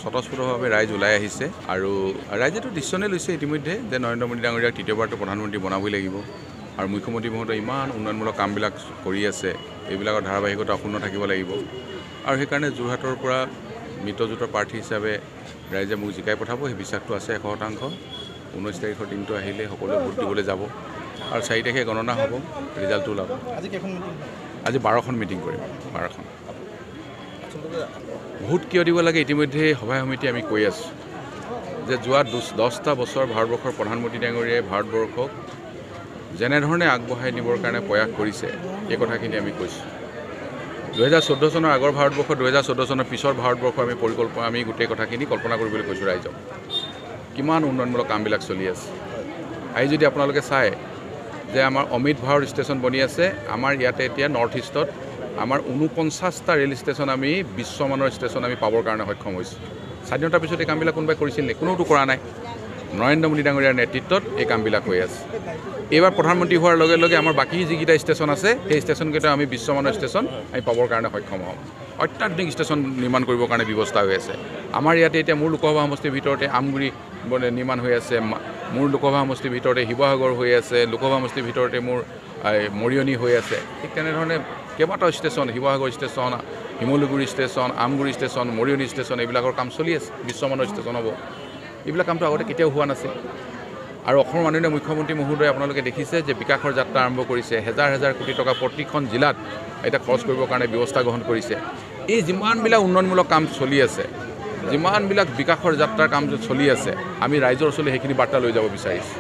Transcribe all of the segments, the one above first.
স্বতঃস্ফূৰ্তভাৱে ৰাইজ ওলাই আহিছে আৰু ৰাইজেতো ডিচিশ্যনে লৈছে ইতিমধ্যে যে নৰেন্দ্ৰ মোদী ডাঙৰীয়াক তৃতীয়বাৰটো প্ৰধানমন্ত্ৰী বনাবই লাগিব আৰু মুখ্যমন্ত্ৰী মহোদয় ইমান উন্নয়নমূলক কামবিলাক কৰি আছে এইবিলাকৰ ধাৰাবাহিকতা অক্ষুণ্ণ থাকিব লাগিব আৰু সেইকাৰণে যোৰহাটৰ পৰা মিত্ৰজোঁটৰ প্ৰাৰ্থী হিচাপে ৰাইজে মোক জিকাই পঠাব সেই বিশ্বাসটো আছে 100%। 19 তাৰিখৰ দিনটো আহিলে সকলোৱে ভোট দিবলৈ যাব আৰু 4 তাৰিখে গণনা হ'ব, ৰিজাল্টটো ওলাব। আজি 12খন মিটিং কৰিম। 12খন ভোট কিয় দিব লাগে ইতিমধ্যে সভাই সমিতি আমি কৈ আছোঁ যে যোৱা 10টা বছৰ ভাৰতবৰ্ষৰ প্ৰধানমন্ত্ৰী ডাঙৰীয়াই ভাৰতবৰ্ষক যেনেধৰণে আগবঢ়াই নিবৰ কাৰণে প্ৰয়াস কৰিছে এই কথাখিনি আমি কৈছোঁ। 2014 চনৰ আগৰ ভাৰতবৰ্ষ, 2014 চনৰ পিছৰ ভাৰতবৰ্ষ আমি গোটেই কথাখিনি কল্পনা কৰিবলৈ কৈছোঁ ৰাইজক। কিমান উন্নয়নমূলক কামবিলাক চলি আছে আজি যদি আপোনালোকে চায় যে আমাৰ অমৃত ভাৰত ষ্টেচন বনি আছে। আমাৰ ইয়াতে এতিয়া নৰ্থ ইষ্টত আমাৰ 49টা ৰেল ষ্টেচন আমি বিশ্বমানৰ ষ্টেচন আমি পাবৰ কাৰণে সক্ষম হৈছোঁ। স্বাধীনতাৰ পিছত এই কামবিলাক কোনোবাই কৰিছিল নে? কোনোটো কৰা নাই। নৰেন্দ্ৰ মোদী ডাঙৰীয়াৰ নেতৃত্বত এই কামবিলাক হৈ আছে। এইবাৰ প্ৰধানমন্ত্ৰী হোৱাৰ লগে লগে আমাৰ বাকী যিকেইটা ষ্টেচন আছে সেই ষ্টেচনকেইটা আমি বিশ্বমানৰ ষ্টেচন আমি পাবৰ কাৰণে সক্ষম হ'ম। অত্যাধুনিক ষ্টেচন নিৰ্মাণ কৰিবৰ কাৰণে ব্যৱস্থা হৈ আছে। আমাৰ ইয়াতে এতিয়া মোৰ লোকসভা সমষ্টিৰ ভিতৰতে আমগুৰি নিৰ্মাণ হৈ আছে, মোৰ লোকসভা সমষ্টিৰ ভিতৰতে শিৱসাগৰ হৈ আছে, লোকসভা সমষ্টিৰ ভিতৰতে মোৰ মৰিয়নি হৈ আছে। ঠিক তেনেধৰণে কেইবাটাও station, Sivasagar station, Simaluguri station, Amguri station, Mariani station এইবিলাকৰ কাম চলি আছে। বিশ্বমানৰ ষ্টেচন হ'ব। এইবিলাক কামটো আগতে কেতিয়াও হোৱা নাছিল। আৰু অসমৰ মাননীয় মুখ্যমন্ত্ৰী মহোদয়ে আপোনালোকে দেখিছে যে বিকাশৰ যাত্ৰা আৰম্ভ কৰিছে। হাজাৰ হাজাৰ কোটি টকা প্ৰতিখন জিলাত এতিয়া খৰচ কৰিবৰ কাৰণে ব্যৱস্থা গ্ৰহণ কৰিছে। এই যিমানবিলাক উন্নয়নমূলক কাম চলি আছে, যিমানবিলাক বিকাশৰ যাত্ৰাৰ কাম চলি আছে, আমি ৰাইজৰ ওচৰলৈ সেইখিনি বাৰ্তা লৈ যাব বিচাৰিছোঁ।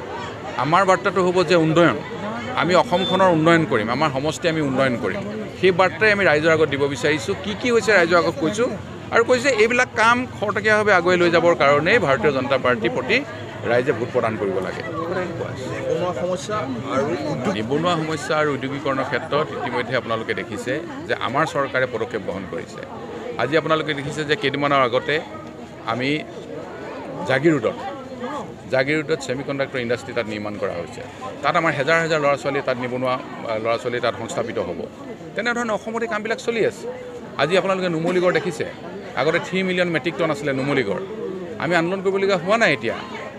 আমাৰ বাৰ্তাটো হ'ব যে উন্নয়ন, আমি অসমখনৰ উন্নয়ন কৰিম, আমাৰ সমষ্টি আমি উন্নয়ন কৰিম। সেই বাৰ্তাই আমি ৰাইজৰ আগত দিব বিচাৰিছোঁ। কি হৈছে ৰাইজৰ আগত কৈছোঁ আৰু কৈছে এইবিলাক কাম খৰতকীয়াভাৱে আগুৱাই লৈ যাবৰ কাৰণেই ভাৰতীয় জনতা পাৰ্টিৰ প্ৰতি ৰাইজে ভোট প্ৰদান কৰিব লাগে। নিবনুৱা সমস্যা আৰু উদ্যোগীকৰণৰ ক্ষেত্ৰত ইতিমধ্যে আপোনালোকে দেখিছে যে আমাৰ চৰকাৰে পদক্ষেপ গ্ৰহণ কৰিছে। আজি আপোনালোকে দেখিছে যে কেইদিনমানৰ আগতে আমি জাগিৰোডত ছেমিকণ্ডাক্টৰ ইণ্ডাষ্ট্ৰী তাত নিৰ্মাণ কৰা হৈছে। তাত আমাৰ হাজাৰ হাজাৰ ল'ৰা ছোৱালী তাত নিবনুৱা ল'ৰা ছোৱালী তাত সংস্থাপিত হ'ব। তেনেধৰণে অসমতে কামবিলাক চলি আছে। আজি আপোনালোকে নুমলীগড় দেখিছে। আগতে 3 মিলিয়ন মেট্ৰিক টন আছিলে নুমলীগড়। আমি আন্দোলন কৰিবলগীয়া হোৱা নাই। এতিয়া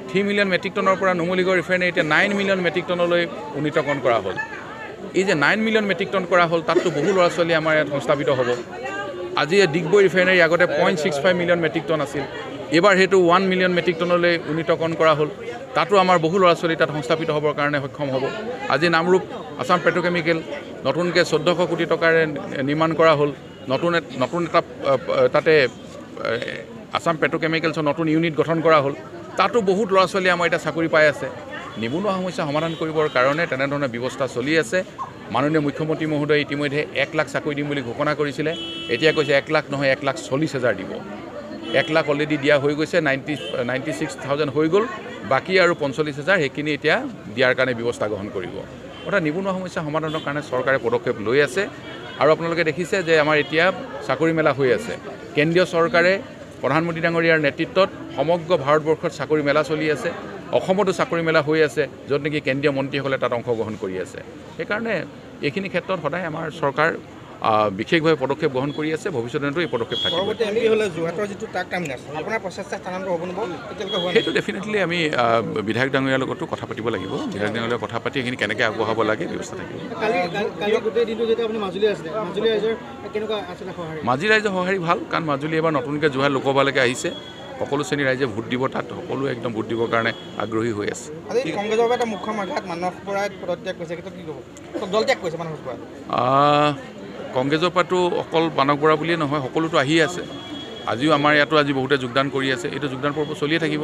3 মিলিয়ন মেট্ৰিক টনৰ পৰা নুমলীগড় ৰিফাইনাৰী এতিয়া 9 মিলিয়ন মেট্ৰিক টনলৈ উন্নীতকৰণ কৰা হ'ল। এই যে 9 মিলিয়ন মেট্ৰিক টন কৰা হ'ল তাততো বহু ল'ৰা ছোৱালী আমাৰ ইয়াত সংস্থাপিত হ'ব। আজি ডিগবৈ ৰিফাইনাৰী আগতে 0.65 মিলিয়ন মেট্ৰিক টন আছিল, এইবাৰ সেইটো 1 মিলিয়ন মেট্ৰিক টনলৈ উন্নীতকৰণ কৰা হ'ল। তাতো আমাৰ বহু ল'ৰা ছোৱালী তাত সংস্থাপিত হ'বৰ কাৰণে সক্ষম হ'ব। আজি নামৰূপ আছাম পেট্ৰকেমিকেল নতুনকৈ 1400 কোটি টকাৰে নিৰ্মাণ কৰা হ'ল। নতুন এটা তাতে আছাম পেট্ৰকেমিকেলছৰ নতুন ইউনিট গঠন কৰা হ'ল। তাতো বহুত ল'ৰা ছোৱালী আমাৰ এতিয়া চাকৰি পাই আছে। নিবনুৱা সমস্যা সমাধান কৰিবৰ কাৰণে তেনেধৰণে ব্যৱস্থা চলি আছে। মাননীয় মুখ্যমন্ত্ৰী মহোদয়ে ইতিমধ্যে 1 লাখ চাকৰি দিম বুলি ঘোষণা কৰিছিলে। এতিয়া কৈছে 1 লাখ নহয় 1,40,000 দিব। 1 লাখ অলৰেডি দিয়া হৈ গৈছে, 96,000 হৈ গ'ল। বাকী আৰু 45,000 সেইখিনি এতিয়া দিয়াৰ কাৰণে ব্যৱস্থা গ্ৰহণ কৰিব। অৰ্থাৎ নিবনুৱা সমস্যা সমাধানৰ কাৰণে চৰকাৰে পদক্ষেপ লৈ আছে। আৰু আপোনালোকে দেখিছে যে আমাৰ এতিয়া চাকৰি মেলা হৈ আছে। কেন্দ্ৰীয় চৰকাৰে প্ৰধানমন্ত্ৰী ডাঙৰীয়াৰ নেতৃত্বত সমগ্ৰ ভাৰতবৰ্ষত চাকৰি মেলা চলি আছে। অসমতো চাকৰি মেলা হৈ আছে, য'ত নেকি কেন্দ্ৰীয় মন্ত্ৰীসকলে তাত অংশগ্ৰহণ কৰি আছে। সেইকাৰণে এইখিনি ক্ষেত্ৰত সদায় আমাৰ চৰকাৰ বিশেষভাৱে পদক্ষেপ গ্ৰহণ কৰি আছে। ভৱিষ্যতেতো এই পদক্ষেপ থাকিব। সেইটো ডেফিনেটলি আমি বিধায়ক ডাঙৰীয়াৰ লগতো কথা পাতিব লাগিব। বিধায়ক ডাঙৰীয়াৰ কথা পাতি এইখিনি কেনেকৈ আগবঢ়াব লাগে ব্যৱস্থা থাকিব। মাজুলী ৰাইজৰ সঁহাৰি ভাল, কাৰণ মাজুলী এবাৰ নতুনকৈ যোৰহাট লোকসভালৈকে আহিছে। সকলো শ্ৰেণীৰ ৰাইজে ভোট দিব, তাত সকলোৱে একদম ভোট দিবৰ কাৰণে আগ্ৰহী হৈ আছে। কংগ্ৰেছৰ পৰাতো অকল মানস বৰা বুলিয়ে নহয়, সকলোতো আহিয়ে আছে। আজিও আমাৰ ইয়াতো বহুতে যোগদান কৰি আছে। এইটো যোগদান পৰ্ব চলিয়ে থাকিব।